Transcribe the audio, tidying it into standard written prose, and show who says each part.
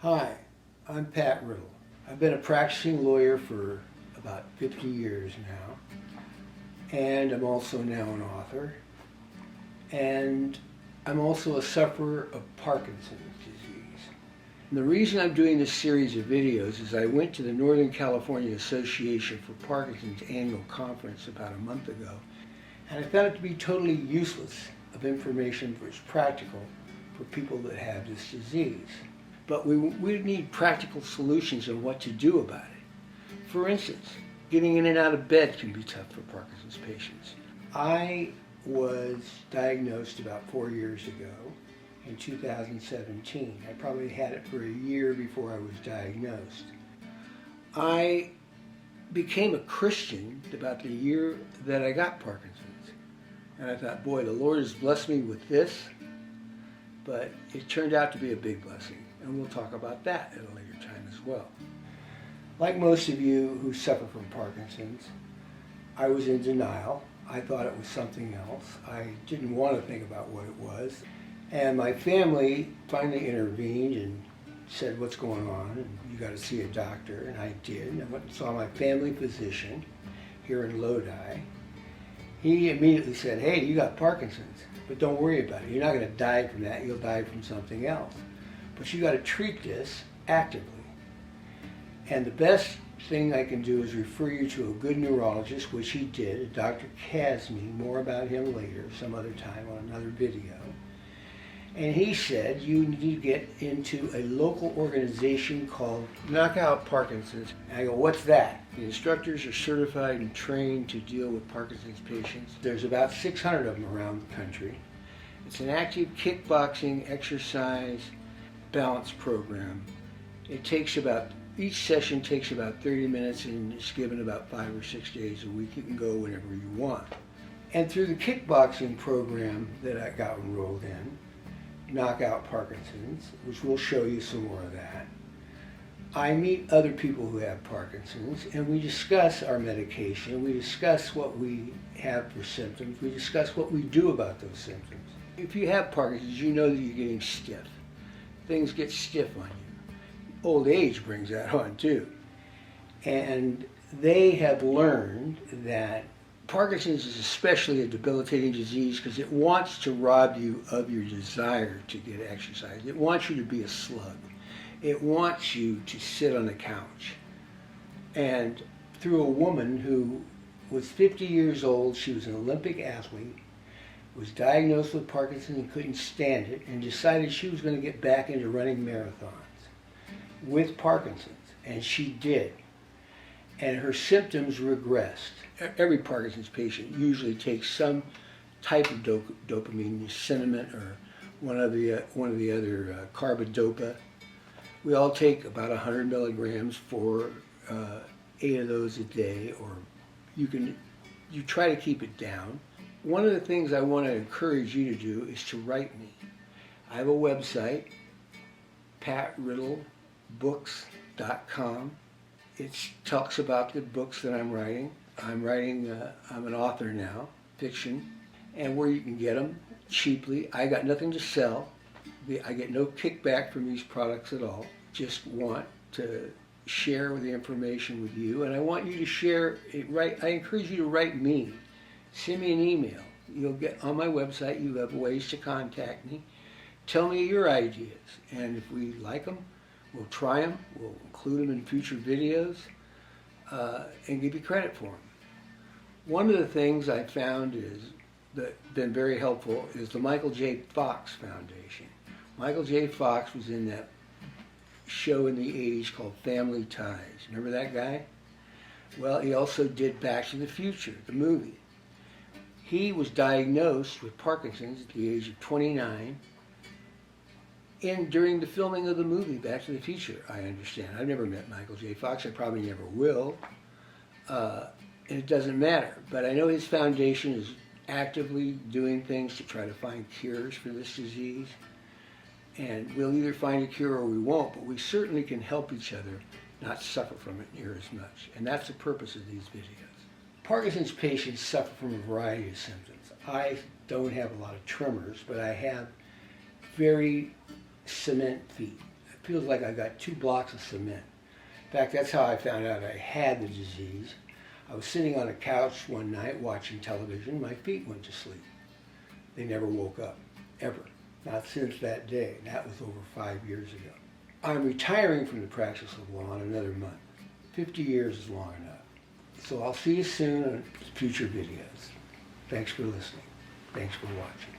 Speaker 1: Hi, I'm Pat Riddle. I've been a practicing lawyer for about 50 years now, and I'm also now an author, and I'm also a sufferer of Parkinson's disease. And the reason I'm doing this series of videos is I went to the Northern California Association for Parkinson's annual conference about a month ago, and I found it to be totally useless of information that was practical for people that have this disease. But we need practical solutions on what to do about it. For instance, getting in and out of bed can be tough for Parkinson's patients. I was diagnosed about 4 years ago in 2017. I probably had it for a year before I was diagnosed. I became a Christian about the year that I got Parkinson's. And I thought, boy, the Lord has blessed me with this, but it turned out to be a big blessing. And we'll talk about that at a later time as well. Like most of you who suffer from Parkinson's, I was in denial. I thought it was something else. I didn't want to think about what it was. And my family finally intervened and said, what's going on? And you got to see a doctor. And I did. I went and saw my family physician here in Lodi. He immediately said, hey, you got Parkinson's, but don't worry about it. You're not going to die from that. You'll die from something else. But you got to treat this actively. And the best thing I can do is refer you to a good neurologist, which he did, Dr. Kazmi. More about him later, some other time on another video. And he said you need to get into a local organization called Knockout Parkinson's. And I go, what's that? The instructors are certified and trained to deal with Parkinson's patients. There's about 600 of them around the country. It's an active kickboxing exercise balance program. Each session takes about 30 minutes and it's given about 5 or 6 days a week. You can go whenever you want. And through the kickboxing program that I got enrolled in, Knockout Parkinson's, which we'll show you some more of that, I meet other people who have Parkinson's and we discuss our medication, we discuss what we have for symptoms, we discuss what we do about those symptoms. If you have Parkinson's, you know that you're getting stiff. Things get stiff on you. Old age brings that on too. And they have learned that Parkinson's is especially a debilitating disease because it wants to rob you of your desire to get exercise. It wants you to be a slug. It wants you to sit on the couch. And through a woman who was 50 years old, she was an Olympic athlete, was diagnosed with Parkinson's and couldn't stand it, and decided she was going to get back into running marathons with Parkinson's, and she did. And her symptoms regressed. Every Parkinson's patient usually takes some type of dopamine, cinnamon or one of the other carbidopa. We all take about 100 milligrams for 8 of those a day, or you try to keep it down. One of the things I want to encourage you to do is to write me. I have a website, patriddlebooks.com. It talks about the books that I'm writing. I'm an author now, fiction, and where you can get them cheaply. I got nothing to sell. I get no kickback from these products at all. Just want to share the information with you, and I want you to share it. I encourage you to write me. Send me an email. You'll get on my website, you have ways to contact me. Tell me your ideas, and if we like them, we'll try them, we'll include them in future videos, and give you credit for them. One of the things I found that been very helpful is the Michael J. Fox Foundation. Michael J. Fox was in that show in the 80s called Family Ties. Remember that guy? Well, he also did Back to the Future, the movie. He was diagnosed with Parkinson's at the age of 29 during the filming of the movie Back to the Future, I understand. I've never met Michael J. Fox. I probably never will. And it doesn't matter. But I know his foundation is actively doing things to try to find cures for this disease. And we'll either find a cure or we won't, but we certainly can help each other not suffer from it near as much. And that's the purpose of these videos. Parkinson's patients suffer from a variety of symptoms. I don't have a lot of tremors, but I have very cement feet. feels like I got 2 blocks of cement. In fact, that's how I found out I had the disease. I was sitting on a couch one night watching television. My feet went to sleep. They never woke up, ever. Not since that day. That was over 5 years ago. I'm retiring from the practice of law in another month. 50 years is long enough. So I'll see you soon on future videos. Thanks for listening. Thanks for watching.